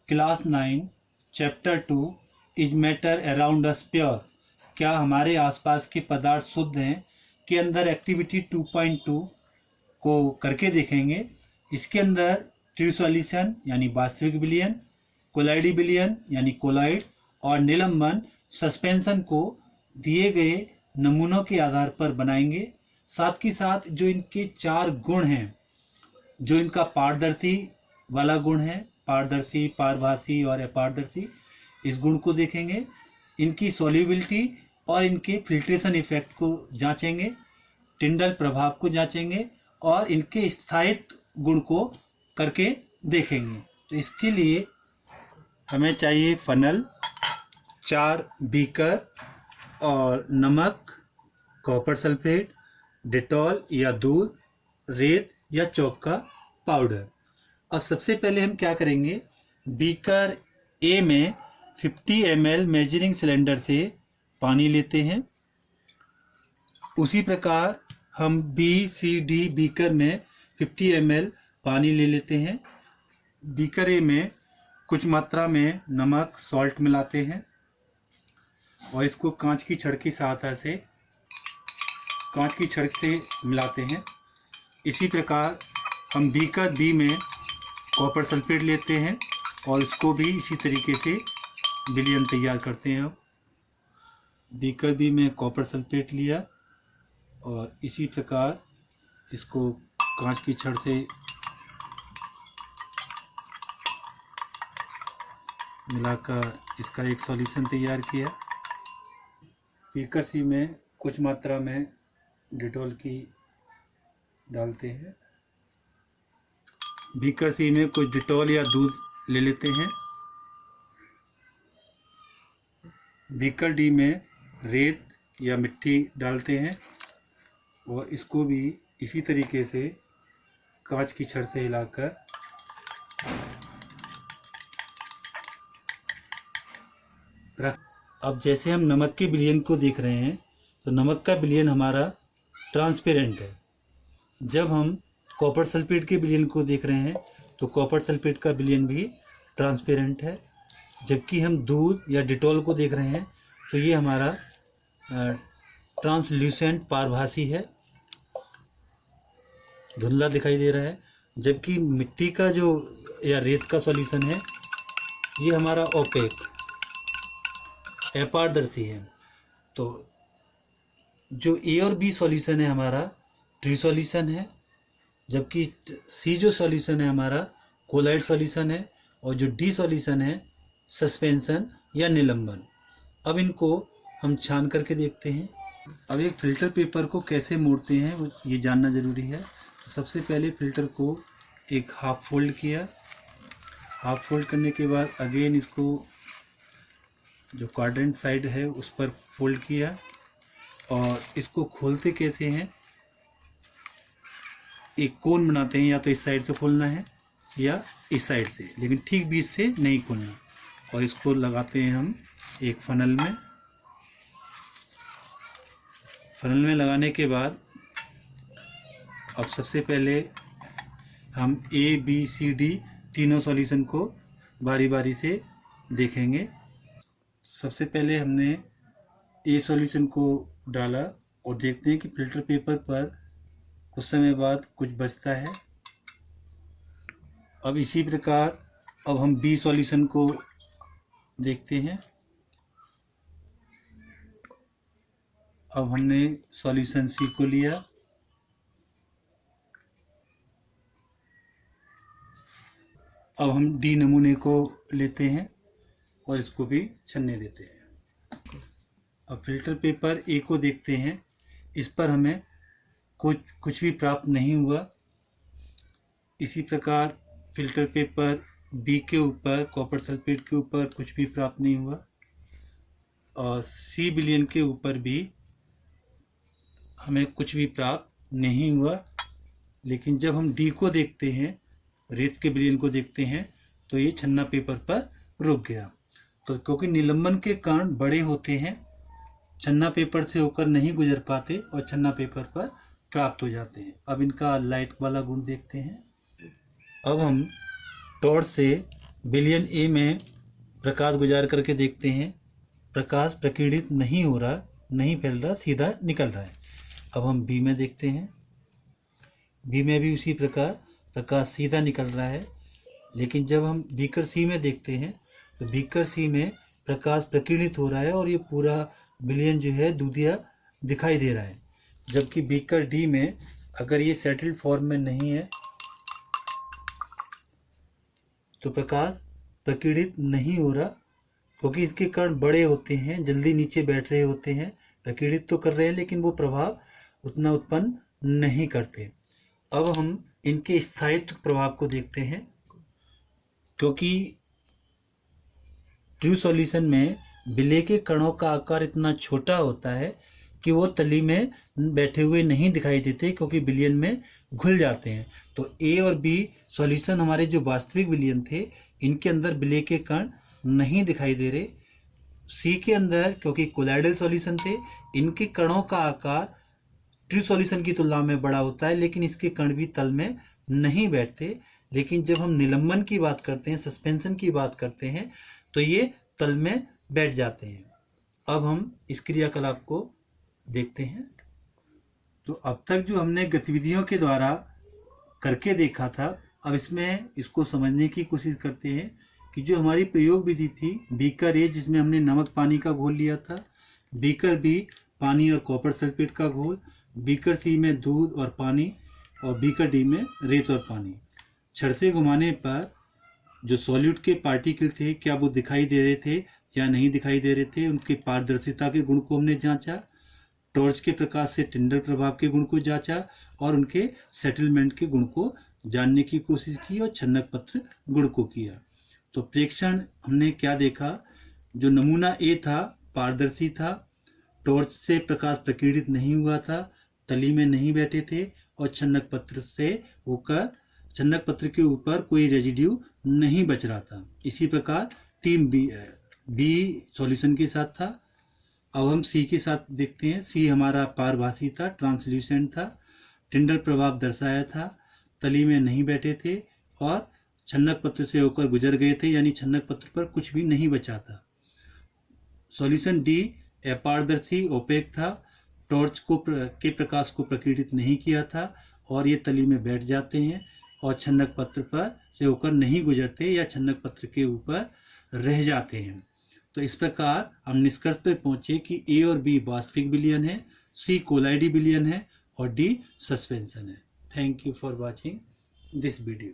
Class 9 chapter 2 is matter around us pure, क्या हमारे आसपास के पदार्थ शुद्ध हैं के अंदर एक्टिविटी 2.2 को करके देखेंगे। इसके अंदर ट्रू सॉल्यूशन यानी वास्तविक विलयन, कोलाइडी विलयन यानी कोलाइड और निलंबन सस्पेंशन को दिए गए नमूनों के आधार पर बनाएंगे। साथ ही साथ जो इनके 4 गुण हैं, जो इनका पारदर्शी वाला गुण है, पारदर्शी, पारभासी और अपारदर्शी, इस गुण को देखेंगे। इनकी सॉल्युबिलिटी और इनके फिल्ट्रेशन इफेक्ट को जांचेंगे, टिंडल प्रभाव को जांचेंगे और इनके स्थायित्व गुण को करके देखेंगे। तो इसके लिए हमें चाहिए फनल, 4 बीकर और नमक, कॉपर सल्फेट, डेटॉल या दूध, रेत या चौक का पाउडर। अब सबसे पहले हम क्या करेंगे, बीकर ए में 50 ml मेजरिंग सिलेंडर से पानी लेते हैं। उसी प्रकार हम बी सी डी बीकर में 50 ml पानी ले लेते हैं। बीकर ए में कुछ मात्रा में नमक, सॉल्ट मिलाते हैं और इसको कांच की छड़ की सहायता से, कांच की छड़ से मिलाते हैं। इसी प्रकार हम बीकर बी में कॉपर सल्फेट लेते हैं और इसको भी इसी तरीके से विलयन तैयार करते हैं। अब बीकर बी में कॉपर सल्फेट लिया और इसी प्रकार इसको कांच की छड़ से मिलाकर इसका एक सॉल्यूशन तैयार किया। बीकर सी में कुछ मात्रा में डेटॉल की डालते हैं। बीकर सी में कुछ डेटॉल या दूध ले लेते हैं। बीकर डी में रेत या मिट्टी डालते हैं और इसको भी इसी तरीके से कांच की छड़ से हिलाकर रख। अब जैसे हम नमक के विलयन को देख रहे हैं, तो नमक का विलयन हमारा ट्रांसपेरेंट है। जब हम कॉपर सल्फेट के विलयन को देख रहे हैं तो कॉपर सल्फेट का विलयन भी ट्रांसपेरेंट है। जबकि हम दूध या डिटॉल को देख रहे हैं तो ये हमारा ट्रांसल्यूसेंट, पारभासी है, धुंधला दिखाई दे रहा है। जबकि मिट्टी का जो या रेत का सॉल्यूशन है ये हमारा ओपेक, अपारदर्शी है। तो जो ए और बी सॉल्यूशन है हमारा ट्रू सॉल्यूशन है, जबकि सी जो सॉल्यूशन है हमारा कोलाइड सॉल्यूशन है और जो डी सॉल्यूशन है सस्पेंशन या निलंबन। अब इनको हम छान करके देखते हैं। अब एक फ़िल्टर पेपर को कैसे मोड़ते हैं ये जानना ज़रूरी है। तो सबसे पहले फ़िल्टर को एक हाफ फोल्ड किया। हाफ फोल्ड करने के बाद अगेन इसको जो क्वाड्रेंट साइड है उस पर फोल्ड किया और इसको खोलते कैसे हैं, एक कोन बनाते हैं, या तो इस साइड से खोलना है या इस साइड से, लेकिन ठीक बीच से नहीं खोलना। और इसको लगाते हैं हम एक फनल में। फनल में लगाने के बाद अब सबसे पहले हम ए बी सी डी तीनों सॉल्यूशन को बारी बारी से देखेंगे। सबसे पहले हमने ए सॉल्यूशन को डाला और देखते हैं कि फ़िल्टर पेपर पर कुछ समय बाद कुछ बचता है। अब इसी प्रकार अब हम बी सॉल्यूशन को देखते हैं। अब हमने सॉल्यूशन सी को लिया। अब हम डी नमूने को लेते हैं और इसको भी छन्ने देते हैं। अब फ़िल्टर पेपर ए को देखते हैं। इस पर हमें कुछ भी प्राप्त नहीं हुआ। इसी प्रकार फ़िल्टर पेपर बी के ऊपर, कॉपर सल्फेट के ऊपर कुछ भी प्राप्त नहीं हुआ और सी विलयन के ऊपर भी हमें कुछ भी प्राप्त नहीं हुआ। लेकिन जब हम डी को देखते हैं, रेत के विलयन को देखते हैं, तो ये छन्ना पेपर पर रुक गया। तो क्योंकि निलंबन के कण बड़े होते हैं, छन्ना पेपर से होकर नहीं गुजर पाते और छन्ना पेपर पर प्राप्त हो जाते हैं। अब इनका लाइट वाला गुण देखते हैं। अब हम टॉर्च से विलयन ए में प्रकाश गुजार करके देखते हैं, प्रकाश प्रकीर्णित नहीं हो रहा, नहीं फैल रहा, सीधा निकल रहा है। अब हम बी में देखते हैं, बी में भी उसी प्रकार प्रकाश सीधा निकल रहा है। लेकिन जब हम बीकर सी में देखते हैं तो बीकर सी में प्रकाश प्रकीर्णित हो रहा है और ये पूरा विलयन जो है दूधिया दिखाई दे रहा है। जबकि बीकर डी में अगर ये सेटल्ड फॉर्म में नहीं है तो प्रकाश प्रकीर्णित नहीं हो रहा, क्योंकि इसके कण बड़े होते हैं, जल्दी नीचे बैठ रहे होते हैं, प्रकीर्णित तो कर रहे हैं लेकिन वो प्रभाव उतना उत्पन्न नहीं करते। अब हम इनके स्थायित्व प्रभाव को देखते हैं, क्योंकि ट्रू सॉल्यूशन में विलय के कणों का आकार इतना छोटा होता है कि वो तली में बैठे हुए नहीं दिखाई देते, क्योंकि विलयन में घुल जाते हैं। तो ए और बी सॉल्यूशन हमारे जो वास्तविक विलयन थे, इनके अंदर विलय के कण नहीं दिखाई दे रहे। सी के अंदर क्योंकि कोलाइडल सॉल्यूशन थे, इनके कणों का आकार ट्रू सॉल्यूशन की तुलना में बड़ा होता है, लेकिन इसके कण भी तल में नहीं बैठते। लेकिन जब हम निलंबन की बात करते हैं, सस्पेंशन की बात करते हैं, तो ये तल में बैठ जाते हैं। अब हम इस क्रियाकलाप को देखते हैं। तो अब तक जो हमने गतिविधियों के द्वारा करके देखा था, अब इसमें इसको समझने की कोशिश करते हैं कि जो हमारी प्रयोग विधि थी, बीकर ए जिसमें हमने नमक पानी का घोल लिया था, बीकर बी पानी और कॉपर सल्फेट का घोल, बीकर सी में दूध और पानी, और बीकर डी में रेत और पानी। छड़ से घुमाने पर जो सॉल्यूट के पार्टिकल थे, क्या वो दिखाई दे रहे थे या नहीं दिखाई दे रहे थे, उनकी पारदर्शिता के गुण को हमने जांचा, टॉर्च के प्रकाश से टिंडल प्रभाव के गुण को जांचा और उनके सेटलमेंट के गुण को जानने की कोशिश की और छन्नक पत्र गुण को किया। तो प्रेक्षण हमने क्या देखा, जो नमूना ए था पारदर्शी था, टॉर्च से प्रकाश प्रकीर्णित नहीं हुआ था, तली में नहीं बैठे थे और छन्नक पत्र से होकर छन्नक पत्र के ऊपर कोई रेजिड्यू नहीं बच रहा था। इसी प्रकार टीम बी सॉल्यूशन के साथ था। अब हम सी के साथ देखते हैं। सी हमारा पारभासी था, ट्रांसल्यूसेंट था, टिंडल प्रभाव दर्शाया था, तली में नहीं बैठे थे और छन्नक पत्र से होकर गुजर गए थे, यानी छन्नक पत्र पर कुछ भी नहीं बचा था। सॉल्यूशन डी अपारदर्शी ओपेक था, टॉर्च के प्रकाश को प्रकीर्णित नहीं किया था और ये तली में बैठ जाते हैं और छन्नक पत्र पर से होकर नहीं गुजरते या छन्नक पत्र के ऊपर रह जाते हैं। तो इस प्रकार हम निष्कर्ष पर पहुंचे कि ए और बी वास्तविक विलयन है, सी कोलाइडी विलयन है और डी सस्पेंशन है। Thank you for watching this video.